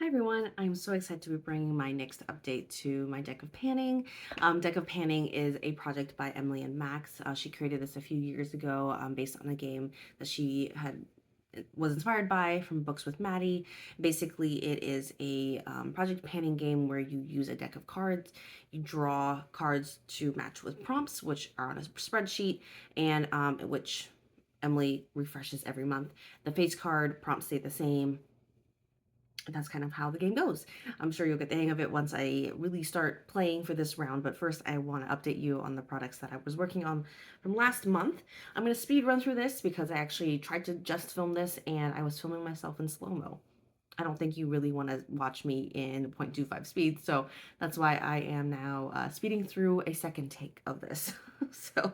Hi everyone, I'm so excited to be bringing my next update to my deck of panning. Deck of Panning is a project by Emily and Max. She created this a few years ago based on a game that she had was inspired by from Books with Maddie. Basically, it is a project panning game where you use a deck of cards. You draw cards to match with prompts, which are on a spreadsheet, and which Emily refreshes every month. The face card prompts stay the same, that's kind of how the game goes. I'm sure you'll get the hang of it once I really start playing for this round, but first I want to update you on the products that I was working on from last month. I'm going to speed run through this because I actually tried to just film this and I was filming myself in slow-mo. I don't think you really want to watch me in 0.25 speed, so that's why I am now speeding through a second take of this. So,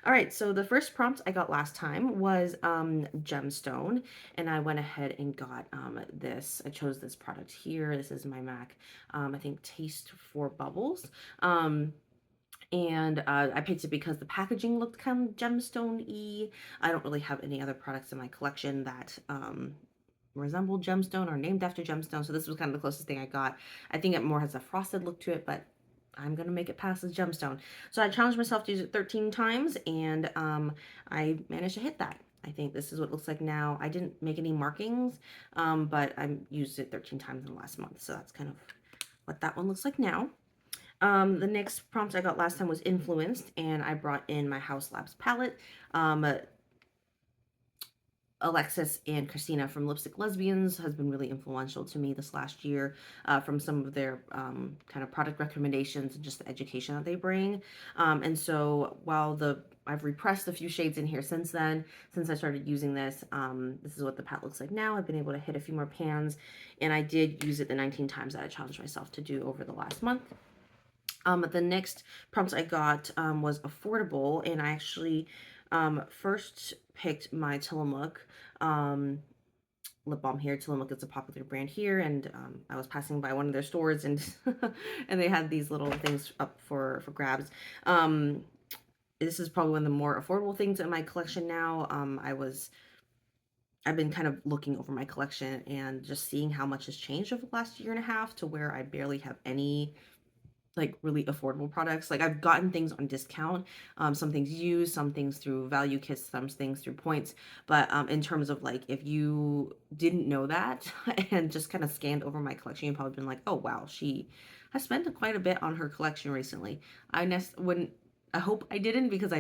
all right, so the first prompt I got last time was gemstone, and I went ahead and got this. I chose this product here. This is my MAC, I think Taste for Bubbles. And I picked it because the packaging looked kind of gemstone-y. I don't really have any other products in my collection that resembled gemstone or named after gemstone, so this was kind of the closest thing I got. I think it more has a frosted look to it, but I'm gonna make it past as gemstone. So I challenged myself to use it 13 times, and I managed to hit that. I think this is what it looks like now. I didn't make any markings, but I used it 13 times in the last month, so that's kind of what that one looks like now. The next prompt I got last time was influenced, and I brought in my Haus Labs palette. Alexis and Christina from Lipstick Lesbians has been really influential to me this last year from some of their kind of product recommendations and just the education that they bring. And so while I've repressed a few shades in here since then, since I started using this, this is what the palette looks like now. I've been able to hit a few more pans, and I did use it the 19 times that I challenged myself to do over the last month. The next prompt I got was affordable, and I actually first picked my Tillamook lip balm here. Tillamook is a popular brand here, and I was passing by one of their stores, and and they had these little things up for grabs. This is probably one of the more affordable things in my collection now. I've been kind of looking over my collection and just seeing how much has changed over the last year and a half to where I barely have any like really affordable products. Like I've gotten things on discount, some things used, some things through value kits, some things through points. But in terms of like, if you didn't know that and just kind of scanned over my collection, you've probably been like, oh wow, she has spent quite a bit on her collection recently. Wouldn't. I hope I didn't because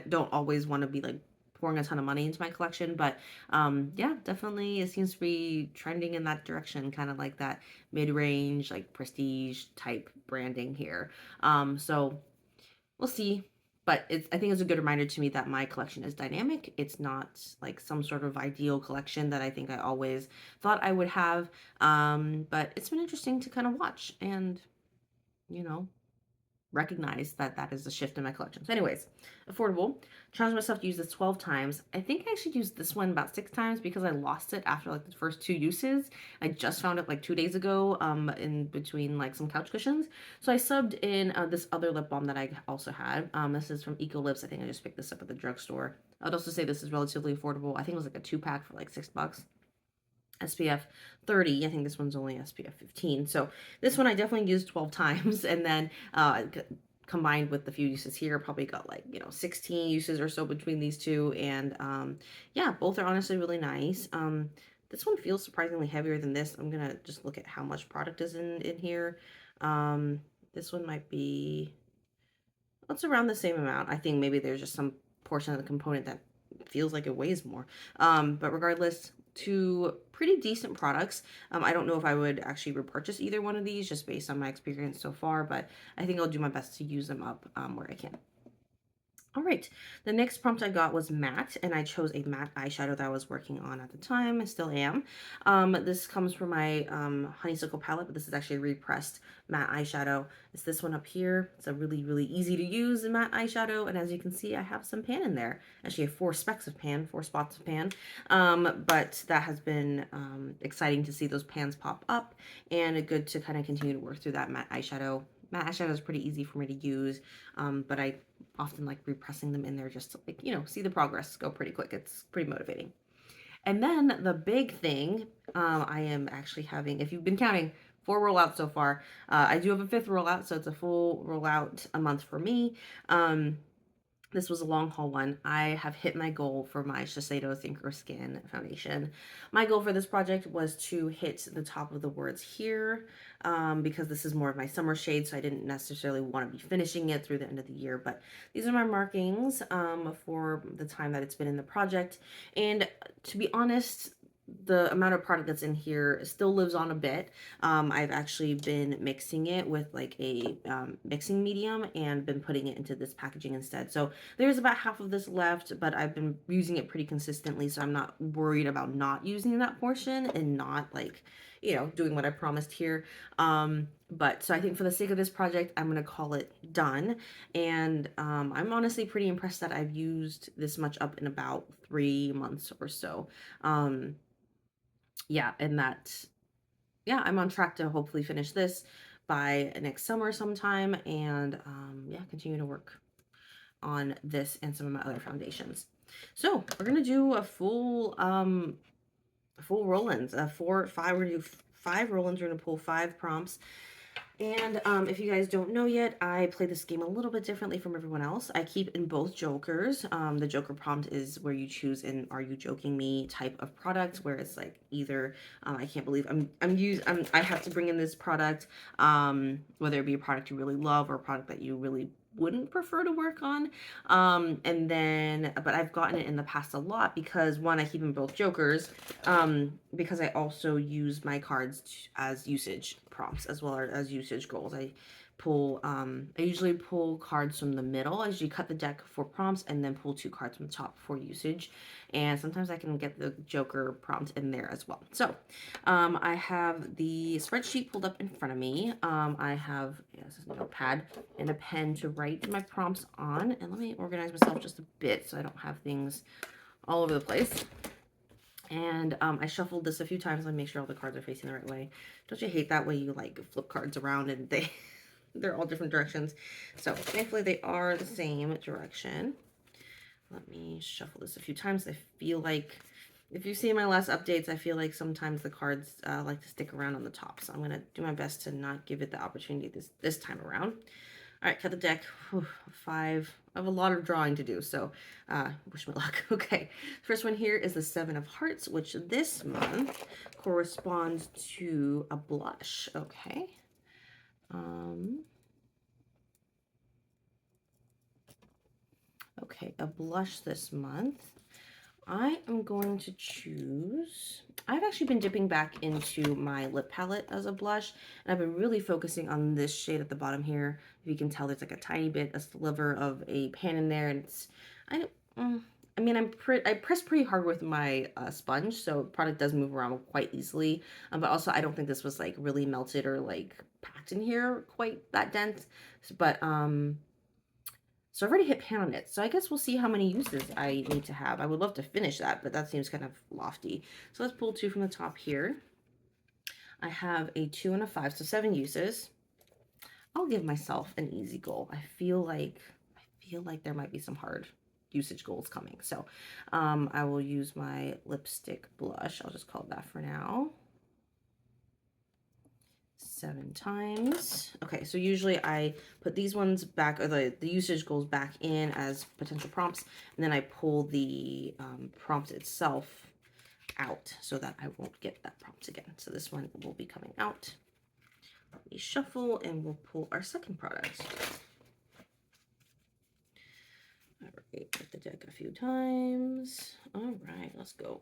don't always want to be like pouring a ton of money into my collection, but yeah, definitely it seems to be trending in that direction, kind of like that mid-range, like prestige type branding here. So we'll see. But I think it's a good reminder to me that my collection is dynamic. It's not like some sort of ideal collection that I think I always thought I would have. But it's been interesting to kind of watch and, you know, recognize that that is a shift in my collection. So anyways, affordable. Challenged myself to use this 12 times. I think I should use this one about 6 times because I lost it after like the first two uses. I just found it like 2 days ago in between like some couch cushions. So I subbed in this other lip balm that I also had. This is from Eco Lips. I think I just picked this up at the drugstore. I'd also say this is relatively affordable. I think it was like a 2-pack for like $6. SPF 30. I think this one's only SPF 15. So this one I definitely used 12 times, and then combined with the few uses here, probably got like, 16 uses or so between these two. And yeah, both are honestly really nice. This one feels surprisingly heavier than this. I'm gonna just look at how much product is in here. This one might be, it's around the same amount. I think maybe there's just some portion of the component that feels like it weighs more. But regardless, two pretty decent products. I don't know if I would actually repurchase either one of these just based on my experience so far, but I think I'll do my best to use them up where I can. All right, the next prompt I got was matte, and I chose a matte eyeshadow that I was working on at the time. I still am. This comes from my Honeysuckle palette, but this is actually a repressed matte eyeshadow. It's this one up here. It's a really, really easy to use matte eyeshadow, and as you can see, I have some pan in there. Actually, I have 4 specks of pan, 4 spots of pan, but that has been exciting to see those pans pop up, and good to kind of continue to work through that matte eyeshadow. Matte eyeshadow is pretty easy for me to use, but I often like repressing them in there just to like, see the progress go pretty quick. It's pretty motivating. And then the big thing, I am actually having, if you've been counting, 4 rollouts so far. I do have a fifth rollout, so it's a full rollout a month for me. Um, this was a long haul one. I have hit my goal for my Shiseido Thinker Skin foundation. My goal for this project was to hit the top of the words here, because this is more of my summer shade, so I didn't necessarily want to be finishing it through the end of the year. But these are my markings for the time that it's been in the project. And to be honest, the amount of product that's in here still lives on a bit. I've actually been mixing it with like a mixing medium and been putting it into this packaging instead. So there's about half of this left, but I've been using it pretty consistently, so I'm not worried about not using that portion and not like, doing what I promised here. But so I think for the sake of this project, I'm gonna call it done. And I'm honestly pretty impressed that I've used this much up in about 3 months or so. Um, yeah, and that, yeah, I'm on track to hopefully finish this by next summer sometime, and yeah, continue to work on this and some of my other foundations. So we're gonna do a full roll-ins, 4 5. We're gonna do 5 roll-ins. We're gonna pull 5 prompts. And if you guys don't know yet, I play this game a little bit differently from everyone else. I keep in both jokers. The joker prompt is where you choose an "Are you joking me?" type of product, where it's like either I can't believe I have to bring in this product, whether it be a product you really love or a product that you really wouldn't prefer to work on. And then, but I've gotten it in the past a lot because one, I keep in both jokers, because I also use my cards as usage prompts as well as usage goals. I usually pull cards from the middle as you cut the deck for prompts, and then pull 2 cards from the top for usage. And sometimes I can get the joker prompt in there as well. So I have the spreadsheet pulled up in front of me. I have, this is a notepad and a pen to write my prompts on. And let me organize myself just a bit so I don't have things all over the place. And I shuffled this a few times to make sure all the cards are facing the right way. Don't you hate that way you like flip cards around and they're all different directions? So thankfully they are the same direction. Let me shuffle this a few times. I feel like if you see my last updates, I feel like sometimes the cards like to stick around on the top. So I'm gonna do my best to not give it the opportunity this time around. All right, cut the deck. Whew, 5. I have a lot of drawing to do, so wish me luck. Okay, first one here is the 7 of Hearts, which this month corresponds to a blush. Okay. Okay, a blush this month. I am going to choose, I've actually been dipping back into my lip palette as a blush, and I've been really focusing on this shade at the bottom here. If you can tell, there's like a tiny bit, a sliver of a pan in there, and it's, I mean, I press pretty hard with my sponge, so product does move around quite easily, but also I don't think this was like really melted or like packed in here quite that dense, but so I've already hit pan on it. So I guess we'll see how many uses I need to have. I would love to finish that, but that seems kind of lofty. So let's pull 2 from the top here. I have a 2 and a 5, so 7 uses. I'll give myself an easy goal. I feel like there might be some hard usage goals coming. So I will use my lipstick blush. I'll just call it that for now. 7 times. Okay, so usually I put these ones back, or the usage goes back in as potential prompts, and then I pull the prompt itself out so that I won't get that prompt again. So this one will be coming out. Let me shuffle and we'll pull our second product. All right, hit the deck a few times. All right, let's go.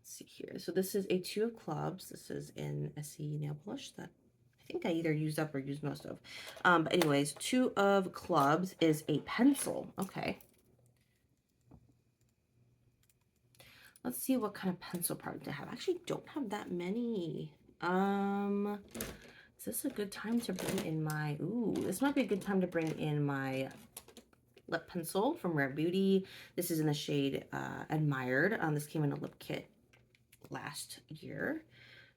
See here. So this is a 2 of clubs. This is in Essie nail polish that I think I either used up or used most of. But anyways, 2 of clubs is a pencil. Okay. Let's see what kind of pencil product I have. I actually don't have that many. Is this a good time to bring in my, ooh, this might be a good time to bring in my lip pencil from Rare Beauty. This is in the shade Admired. This came in a lip kit last year,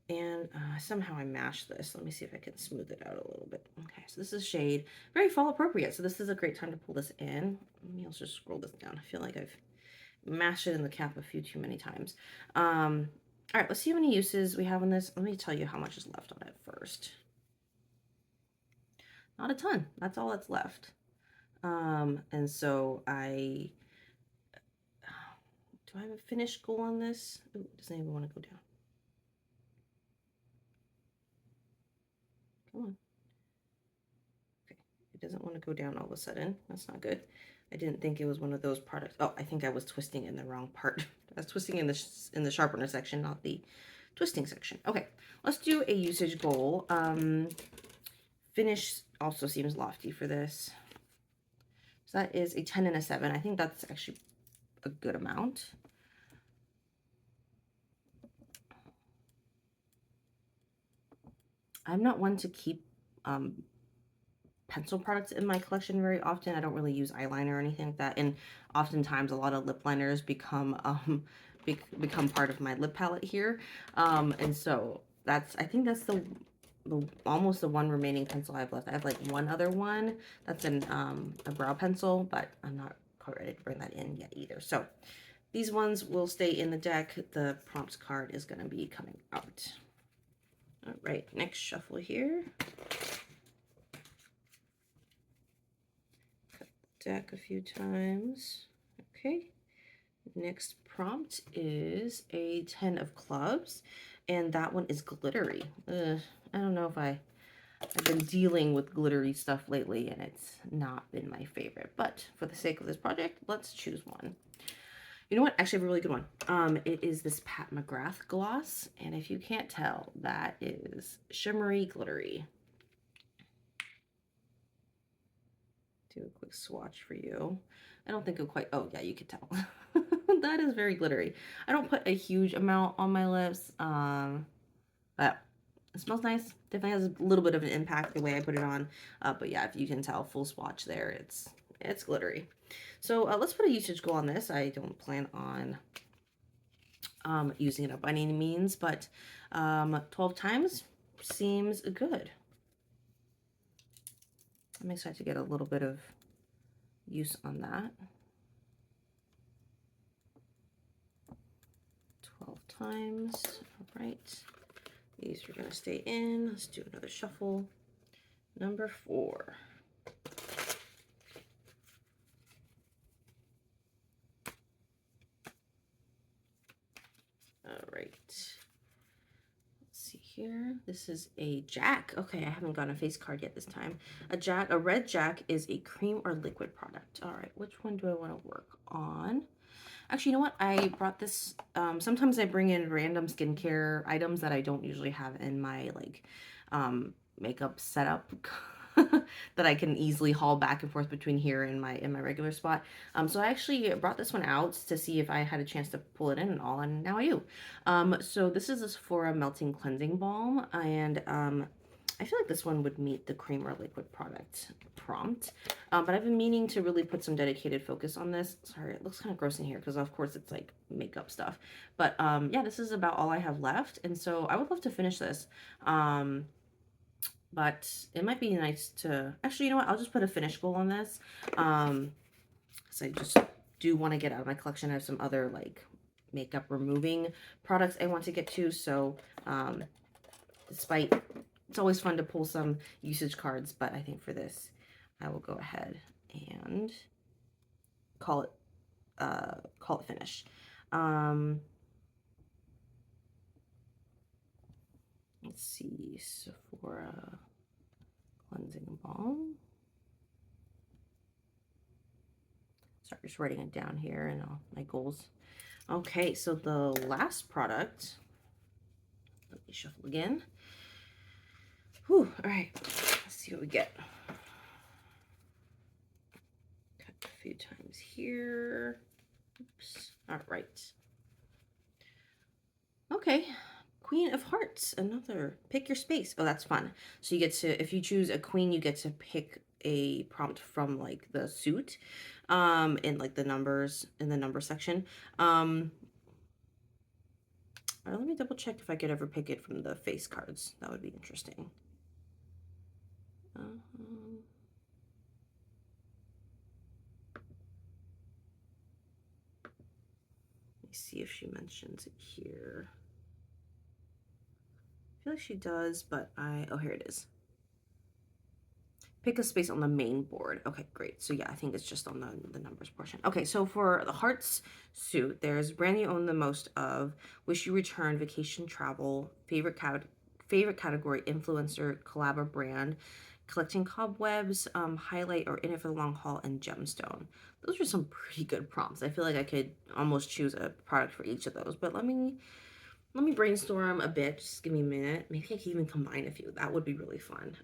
and somehow I mashed this. Let me see if I can smooth it out a little bit. Okay, so this is shade very fall appropriate, so this is a great time to pull this in. Let me also scroll this down. I feel like I've mashed it in the cap a few too many times. All right, let's see how many uses we have on this. Let me tell you how much is left on it first. Not a ton. That's all that's left. And so do I have a finished goal on this? Ooh, doesn't even want to go down. Come on. Okay, it doesn't want to go down all of a sudden. That's not good. I didn't think it was one of those products. Oh, I think I was twisting in the wrong part. I was twisting in the sharpener section, not the twisting section. Okay, let's do a usage goal. Finish also seems lofty for this. So that is a 10 and a 7. I think that's actually a good amount. I'm not one to keep pencil products in my collection very often. I don't really use eyeliner or anything like that. And oftentimes a lot of lip liners become become part of my lip palette here. And so I think that's the almost the one remaining pencil I have left. I have like one other one that's a brow pencil, but I'm not quite ready to bring that in yet either. So these ones will stay in the deck. The prompts card is going to be coming out. All right, next shuffle here. Cut the deck a few times. Okay. Next prompt is a 10 of clubs, and that one is glittery. I don't know if I've been dealing with glittery stuff lately, and it's not been my favorite. But for the sake of this project, let's choose one. You know what? Actually, I have a really good one. It is this Pat McGrath gloss, and if you can't tell, that is shimmery glittery. Do a quick swatch for you. I don't think it'll quite. Oh yeah, you could tell. That is very glittery. I don't put a huge amount on my lips, but it smells nice. Definitely has a little bit of an impact the way I put it on. But yeah, if you can tell, full swatch there, it's glittery. So let's put a usage goal on this. I don't plan on using it up by any means, but 12 times seems good. I'm excited to get a little bit of use on that. 12 times. All right. These are going to stay in. Let's do another shuffle. Number 4. All right. Let's see here. This is a Jack. Okay, I haven't gotten a face card yet this time. A red Jack is a cream or liquid product. All right, which one do I want to work on? Actually, you know what? I brought this. Sometimes I bring in random skincare items that I don't usually have in my makeup setup that I can easily haul back and forth between here and my regular spot. So I actually brought this one out to see if I had a chance to pull it in and all, and now I do. So this is a Sephora Melting Cleansing Balm, and I feel like this one would meet the cream or liquid product prompt. But I've been meaning to really put some dedicated focus on this. Sorry, it looks kind of gross in here because of course it's like makeup stuff. But yeah, this is about all I have left. And so I would love to finish this. But it might be nice to, actually, you know what? I'll just put a finish goal on this. Because I just do want to get out of my collection. I have some other like makeup removing products I want to get to. So despite, it's always fun to pull some usage cards, but I think for this, I will go ahead and call it finished. Let's see, Sephora Cleansing Balm. Sorry, just writing it down here and all my goals. Okay, so the last product, let me shuffle again. Whew, all right, let's see what we get. Cut a few times here. Oops, all right. Okay, Queen of Hearts, another. Pick your space. Oh, that's fun. So you get to, if you choose a queen, you get to pick a prompt from like the suit, in like the numbers in the number section. Let me double check if I could ever pick it from the face cards. That would be interesting. see if she mentions it here. I feel like she does, but oh, here it is. Pick a space on the main board. Okay, great. So yeah, I think it's just on the numbers portion. Okay, so for the hearts suit, there's brand you own the most of, wish you return, vacation travel, favorite category, influencer, collab or brand, collecting cobwebs, highlight or in it for the long haul, and gemstone. Those are some pretty good prompts. I feel like I could almost choose a product for each of those, but let me brainstorm a bit. Just give me a minute. Maybe I can even combine a few. That would be really fun.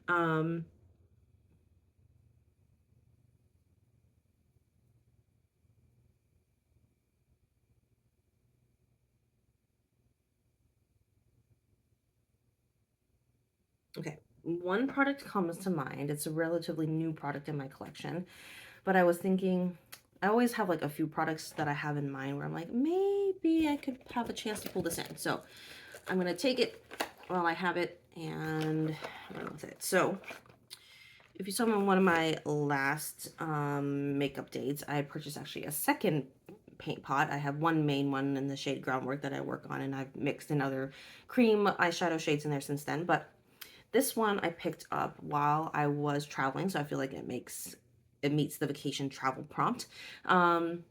Okay, one product comes to mind. It's a relatively new product in my collection, but I was thinking I always have like a few products that I have in mind where I'm like, maybe I could have a chance to pull this in. So I'm gonna take it while I have it and run with it. So if you saw me in one of my last makeup dates, I purchased actually a second paint pot. I have one main one in the shade Groundwork that I work on, and I've mixed in other cream eyeshadow shades in there since then. But this one I picked up while I was traveling, so I feel like it meets the vacation travel prompt. And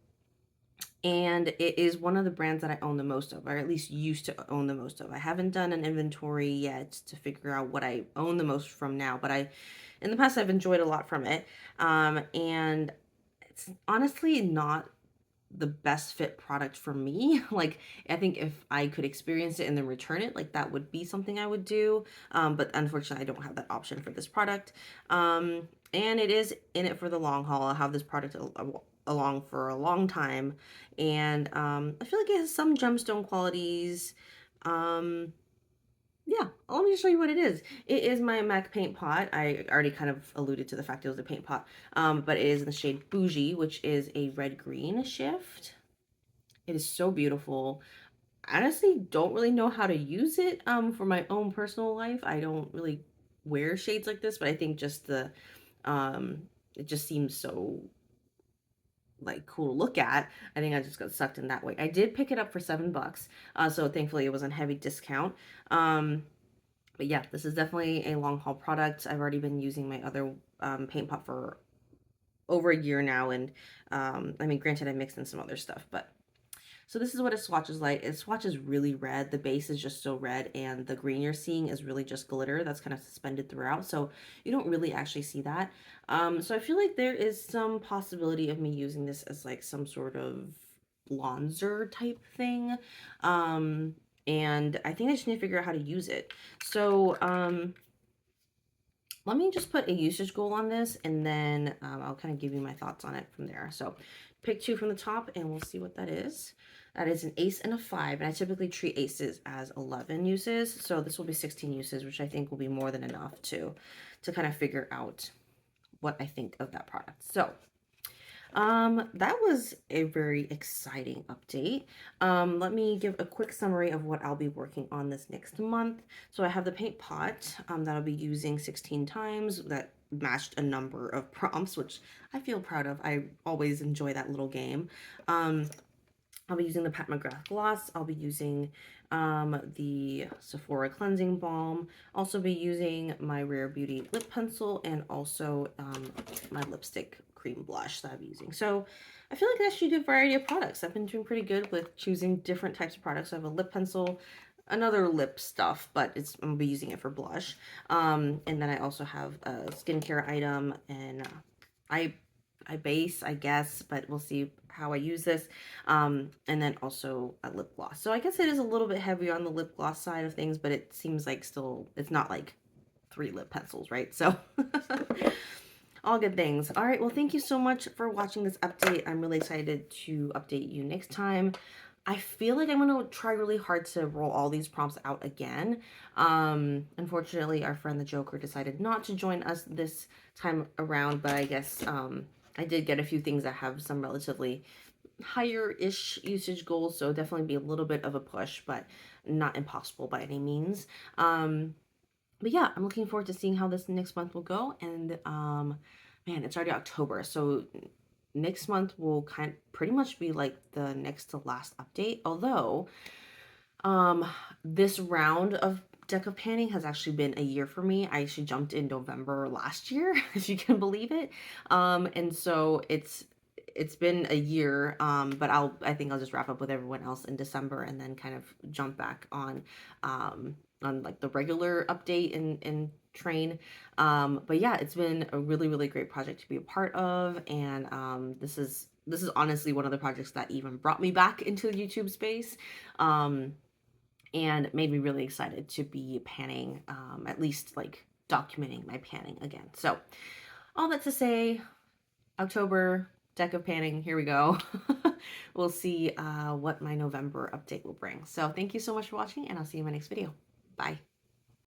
it is one of the brands that I own the most of, or at least used to own the most of. I haven't done an inventory yet to figure out what I own the most from now, but in the past, I've enjoyed a lot from it. And it's honestly not the best fit product for me. Like, I think if I could experience it and then return it, like that would be something I would do. But unfortunately, I don't have that option for this product. And it is in it for the long haul. I'll have this product along for a long time. And I feel like it has some gemstone qualities. Um, yeah, let me show you what it is. It is my MAC paint pot. I already kind of alluded to the fact it was a paint pot, but it is in the shade Bougie, which is a red-green shift. It is so beautiful. I honestly don't really know how to use it for my own personal life. I don't really wear shades like this, but I think just um, it just seems so like cool to look at. I think I just got sucked in that way. I did pick it up for $7, so thankfully it was on heavy discount. But yeah, this is definitely a long haul product. I've already been using my other paint pot for over a year now, and I mean, granted, I mixed in some other stuff, but so this is what it swatches like. It swatches really red. The base is just so red, and the green you're seeing is really just glitter that's kind of suspended throughout. So you don't really actually see that. So I feel like there is some possibility of me using this as like some sort of bronzer type thing. And I think I just need to figure out how to use it. So let me just put a usage goal on this, and then I'll kind of give you my thoughts on it from there. So pick two from the top and we'll see what that is. That is an ace and a 5, and I typically treat aces as 11 uses, so this will be 16 uses, which I think will be more than enough to kind of figure out what I think of that product. So that was a very exciting update. Let me give a quick summary of what I'll be working on this next month. So I have the paint pot that I'll be using 16 times that matched a number of prompts, which I feel proud of. I always enjoy that little game. I'll be using the Pat McGrath gloss. I'll be using the Sephora cleansing balm. Also be using my Rare Beauty lip pencil, and also my lipstick cream blush that I'm using. So I feel like I should do a variety of products. I've been doing pretty good with choosing different types of products. I have a lip pencil, another lip stuff, but I'm gonna be using it for blush. And then I also have a skincare item, and I base, I guess, but we'll see how I use this. And then also a lip gloss. So I guess it is a little bit heavier on the lip gloss side of things, but it seems like still, it's not like 3 lip pencils, right? So all good things. All right, well, thank you so much for watching this update. I'm really excited to update you next time. I feel like I'm going to try really hard to roll all these prompts out again. Unfortunately, our friend the Joker decided not to join us this time around, but I guess I did get a few things that have some relatively higher-ish usage goals, so definitely be a little bit of a push, but not impossible by any means. But yeah, I'm looking forward to seeing how this next month will go, and man, it's already October, so next month will pretty much be like the next to last update. Although um this round of deck of panning has actually been a year for me. I actually jumped in November last year, if you can believe it. And so it's been a year, but I think I'll just wrap up with everyone else in December and then kind of jump back on like the regular update and train. But yeah, it's been a really, really great project to be a part of. And this is honestly one of the projects that even brought me back into the YouTube space. Um, and made me really excited to be panning, at least like documenting my panning again. So, all that to say, October, deck of panning, here we go. We'll see what my November update will bring. So, thank you so much for watching, and I'll see you in my next video. Bye.